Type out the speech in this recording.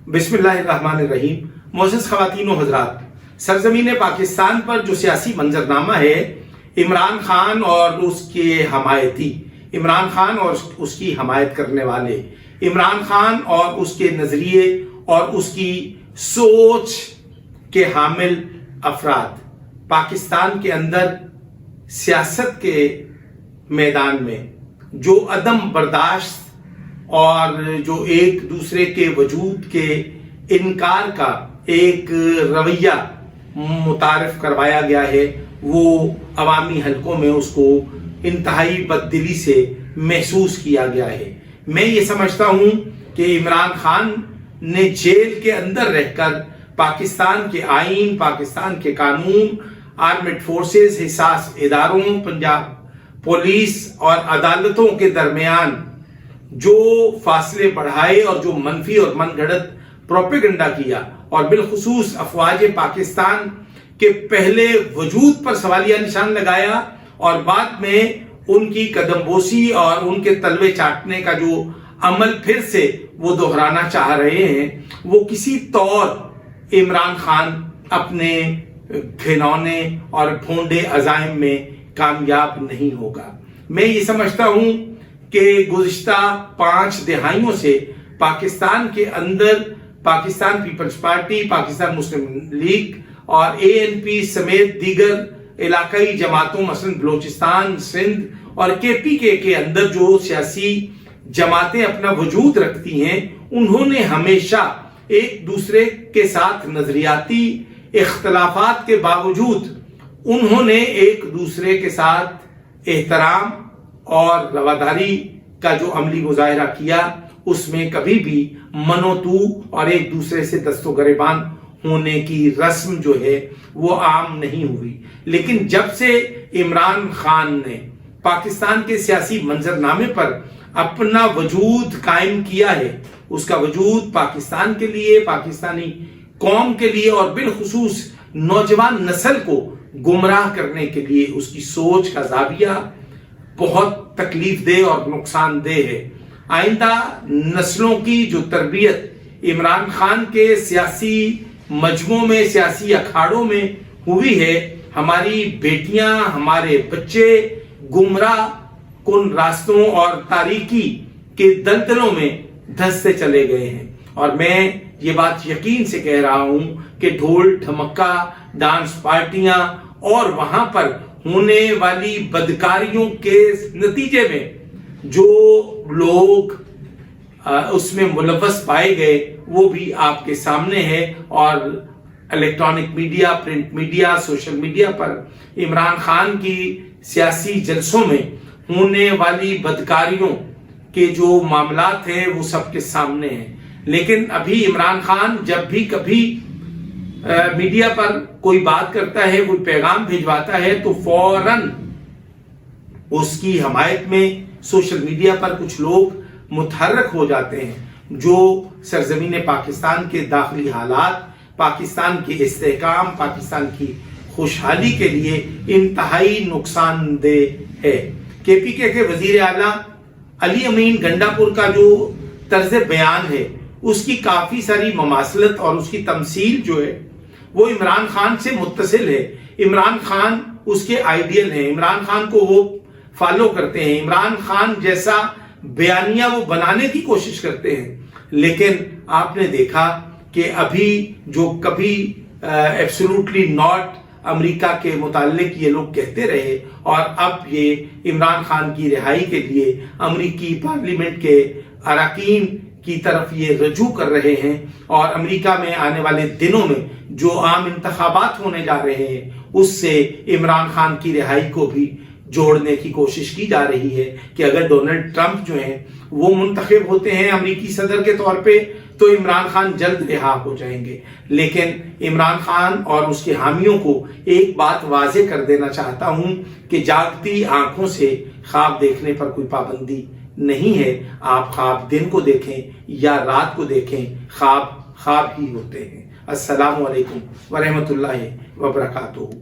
बिस्मिल्लाहिर्रहमानिर्रहीम। मोअज़्ज़ज़ ख़वातीन व हज़रात, सरज़मीन पाकिस्तान पर जो सियासी मंजरनामा है, इमरान खान और उसके हमायती, इमरान खान और उसकी हमायत करने वाले, इमरान खान और उसके नज़रिए और उसकी सोच के हामिल अफराद पाकिस्तान के अंदर सियासत के मैदान में जो अदम बर्दाश्त और जो एक दूसरे के वजूद के इनकार का एक रवैया मुतारिफ करवाया गया है, वो अवामी हलकों में उसको इंतहाई बददिली से महसूस किया गया है। मैं ये समझता हूँ कि इमरान खान ने जेल के अंदर रहकर पाकिस्तान के आईन, पाकिस्तान के कानून, आर्मेड फोर्सेस, हिसास इदारों, पंजाब पुलिस और अदालतों के दरमियान जो फासले बढ़ाए और जो मनफी और मनगढ़ंत प्रोपेगेंडा किया और बिलखुसूस अफवाज पाकिस्तान के पहले वजूद पर सवालिया निशान लगाया और बाद में उनकी कदमबोसी और उनके तलवे चाटने का जो अमल फिर से वो दोहराना चाह रहे हैं, वो किसी तौर इमरान खान अपने घिनौने और भोंडे अज़ाइम में कामयाब नहीं होगा। मैं ये समझता हूं कि गुज़िश्ता 5 दहाइयों से पाकिस्तान के अंदर पाकिस्तान पीपल्स पार्टी, पाकिस्तान मुस्लिम लीग और ANP समेत दीगर इलाकाई जमातों, मसलन बलोचिस्तान, सिंध और KPK के अंदर जो सियासी जमातें अपना वजूद रखती हैं, उन्होंने हमेशा एक दूसरे के साथ नजरियाती इख्तलाफात के बावजूद उन्होंने एक दूसरे के साथ एहतराम और रवादारी का जो अमली मुजाहिरा किया, उसमें कभी भी मनोतू और एक दूसरे से दस्तो गरेबान होने की रस्म जो है वो आम नहीं हुई। लेकिन जब से इमरान खान ने पाकिस्तान के सियासी मंजरनामे पर अपना वजूद कायम किया है, उसका वजूद पाकिस्तान के लिए, पाकिस्तानी कौम के लिए और बिलखुसूस नौजवान नस्ल को गुमराह करने के लिए उसकी सोच का ज़ाविया बहुत तकलीफदेह और नुकसानदेह है। आइंदा नस्लों की जो तरबियत इमरान खान के सियासी मजमों में, सियासी अखाड़ों में हुई है, हमारी बेटियां, हमारे बच्चे गुमराह कुन रास्तों और तारीकी के दलदलों में धंसते चले गए हैं। और मैं ये बात यकीन से कह रहा हूं कि ढोल ढमक्का, डांस पार्टियां और वहां पर होने वाली बदकारियों के नतीजे में जो लोग उसमें मुलव्वस पाए गए, वो भी आपके सामने है। और electronic media, print media, social media पर इमरान खान की सियासी जलसों में होने वाली बदकारियों के जो मामलात हैं वो सबके सामने हैं। लेकिन अभी इमरान खान जब भी कभी मीडिया पर कोई बात करता है, कोई पैगाम भिजवाता है, तो फौरन उसकी हमायत में सोशल मीडिया पर कुछ लोग मुतहर्रक हो जाते हैं जो सरजमीन पाकिस्तान के दाखिली हालात, पाकिस्तान के इस्तेहकाम, पाकिस्तान की खुशहाली के लिए इंतहाई नुकसानदेह है। KPK के वजीर आला अली अमीन गंडापुर का जो तर्ज बयान है, उसकी काफी सारी ममासलत और उसकी तमसील जो है वो इमरान खान से मुत्तसिल है। इमरान खान उसके आइडियल हैं, इमरान खान को वो फॉलो करते हैं, इमरान खान जैसा बयानिया वो बनाने की कोशिश करते हैं। लेकिन आपने देखा कि अभी जो कभी एब्सोल्युटली नॉट अमेरिका के मुताल्लिक ये लोग कहते रहे और अब ये इमरान खान की रिहाई के लिए अमेरिकी पार्लियामेंट के अरकान की तरफ ये रजू कर रहे हैं। और अमेरिका में आने वाले दिनों में जो आम इंतखाबात होने जा रहे हैं, उससे इमरान खान की रिहाई को भी जोड़ने की कोशिश की जा रही है कि अगर डोनाल्ड ट्रंप जो हैं वो मुंतखब होते हैं अमेरिकी सदर के तौर पे, तो इमरान खान जल्द रिहा हो जाएंगे। लेकिन इमरान खान और उसके हामियों को एक बात वाजे कर देना चाहता हूं कि जागती आंखों से ख्वाब देखने पर कोई पाबंदी नहीं है। आप ख्वाब दिन को देखें या रात को देखें, ख्वाब ख्वाब ही होते हैं। अस्सलामु अलैकुम व रहमतुल्लाहि व बरकातुहू।